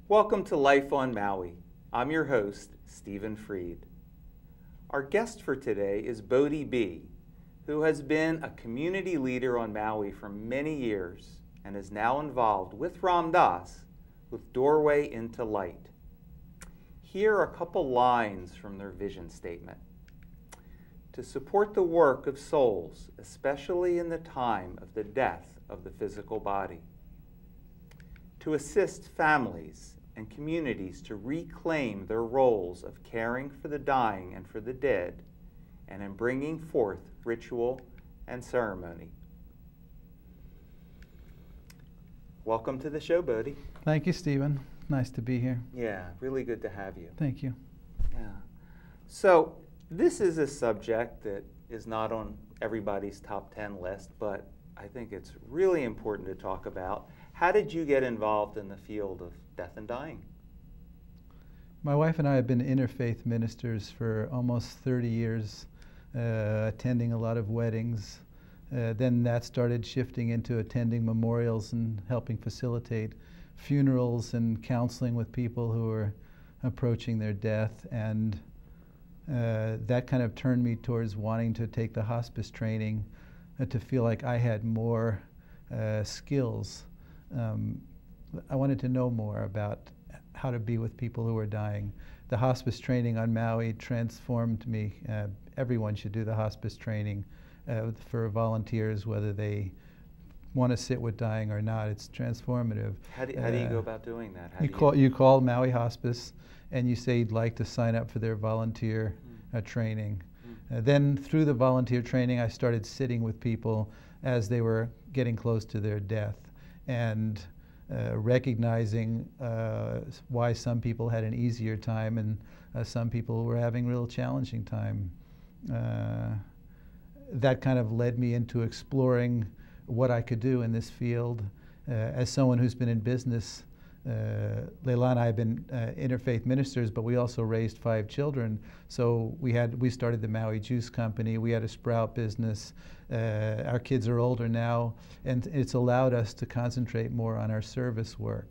Welcome to Life on Maui. I'm your host, Stephen Freid. Our guest for today is Bodhi Be, who has been a community leader on Maui for many years and is now involved with Ram Dass with Doorway into Light. Here are a couple lines from their vision statement. To support the work of souls, especially in the time of the death of the physical body. To assist families and communities to reclaim their roles of caring for the dying and for the dead, and in bringing forth ritual and ceremony. Welcome to the show, Bodhi. Thank you, Stephen. Nice to be here. Yeah, really good to have you. Thank you. Yeah. So this is a subject that is not on everybody's top 10 list, but I think it's really important to talk about. How did you get involved in the field of death and dying? My wife and I have been interfaith ministers for almost 30 years, attending a lot of weddings. Then that started shifting into attending memorials and helping facilitate funerals and counseling with people who are approaching their death. And that kind of turned me towards wanting to take the hospice training to feel like I had more skills. I wanted to know more about how to be with people who are dying. The hospice training on Maui transformed me. Everyone should do the hospice training for volunteers, whether they want to sit with dying or not. It's transformative. How do you go about doing that? You call Maui Hospice and you say you'd like to sign up for their volunteer training. Then through the volunteer training, I started sitting with people as they were getting close to their death and recognizing why some people had an easier time and some people were having a real challenging time. That kind of led me into exploring what I could do in this field. As someone who's been in business, Leila and I have been interfaith ministers, but we also raised 5 children. So we started the Maui Juice Company. We had a sprout business. Our kids are older now, and it's allowed us to concentrate more on our service work.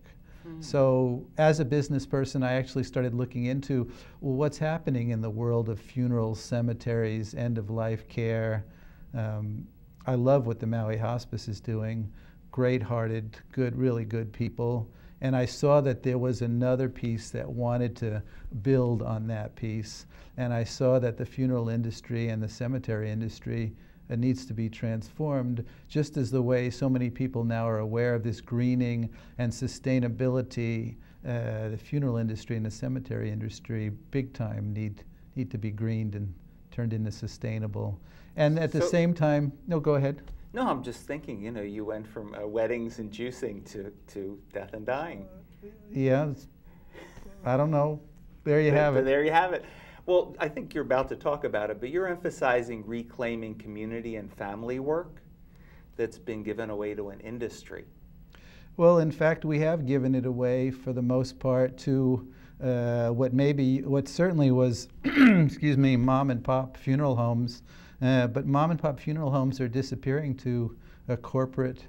So as a business person, I actually started looking into, well, what's happening in the world of funerals, cemeteries, end-of-life care. I love what the Maui Hospice is doing. Great-hearted, good, really good people. And I saw that there was another piece that wanted to build on that piece. And I saw that the funeral industry and the cemetery industry needs to be transformed, just as the way so many people now are aware of this greening and sustainability. The funeral industry and the cemetery industry, big time, need to be greened and turned into sustainable. And at the same time, no, go ahead. No, I'm just thinking, you went from weddings and juicing to death and dying. Yeah, I don't know. There you have it. There you have it. Well, I think you're about to talk about it, but you're emphasizing reclaiming community and family work that's been given away to an industry. Well, in fact, we have given it away for the most part to what certainly was, excuse me, mom and pop funeral homes. But mom and pop funeral homes are disappearing to a corporate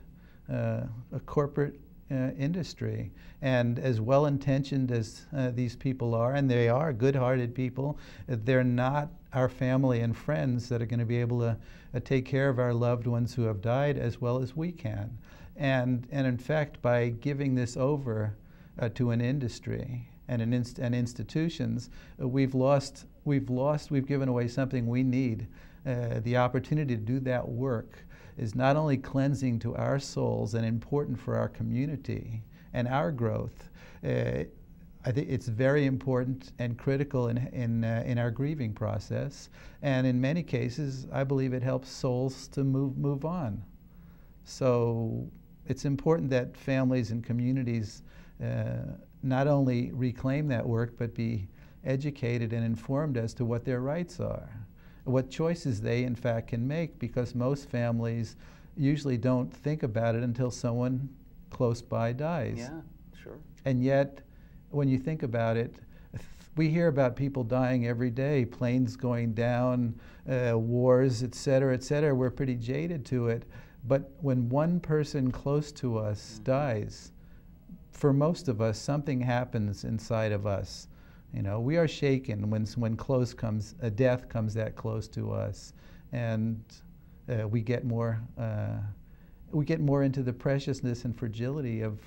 industry. And as well-intentioned as these people are, and they are good-hearted people, they're not our family and friends that are going to be able to take care of our loved ones who have died as well as we can. And in fact, by giving this over to an industry and institutions, we've given away something we need. The opportunity to do that work is not only cleansing to our souls and important for our community and our growth. I think it's very important and critical in our grieving process, and in many cases, I believe it helps souls to move on. So it's important that families and communities not only reclaim that work, but be educated and informed as to what their rights are, what choices they in fact can make, because most families usually don't think about it until someone close by dies. Yeah, sure. And yet, when you think about it, we hear about people dying every day, planes going down, wars, et cetera, et cetera. We're pretty jaded to it. But when one person close to us dies, for most of us, something happens inside of us. You know, we are shaken when close comes, a death comes that close to us, and we get more into the preciousness and fragility of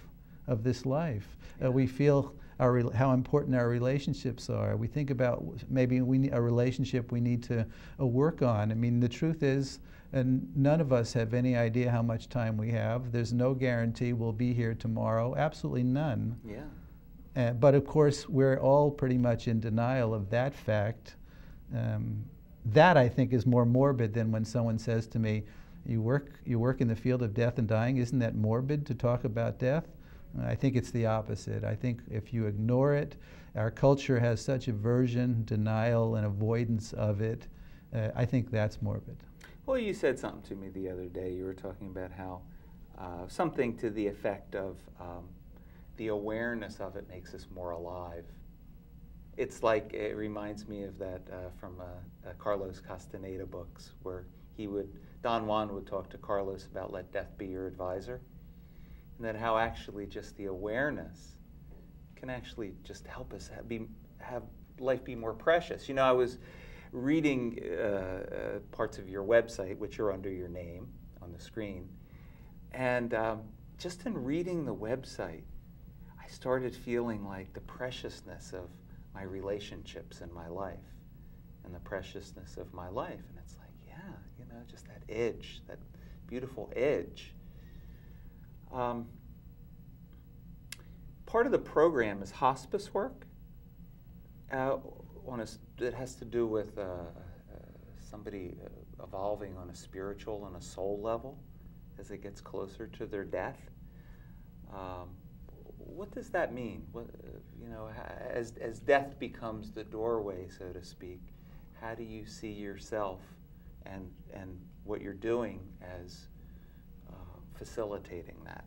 this life. Yeah. We feel how important our relationships are. We think about maybe we need a relationship we need to work on. I mean, the truth is, and none of us have any idea how much time we have. There's no guarantee we'll be here tomorrow. Absolutely none. Yeah. But of course, we're all pretty much in denial of that fact. That, I think, is more morbid than when someone says to me, you work in the field of death and dying. Isn't that morbid to talk about death? I think it's the opposite. I think if you ignore it, our culture has such aversion, denial, and avoidance of it. I think that's morbid. Well, you said something to me the other day. You were talking about how something to the effect of the awareness of it makes us more alive. It's like, it reminds me of that from Carlos Castaneda books, where Don Juan would talk to Carlos about let death be your advisor. And then how actually just the awareness can actually just help us have life be more precious. You know, I was reading parts of your website, which are under your name on the screen, and just in reading the website, I started feeling like the preciousness of my relationships in my life and the preciousness of my life. And it's like, yeah, you know, just that edge, that beautiful edge. Part of the program is hospice work. It has to do with somebody evolving on a spiritual and a soul level as it gets closer to their death. What does that mean? You know, as death becomes the doorway, so to speak, how do you see yourself and what you're doing as facilitating that?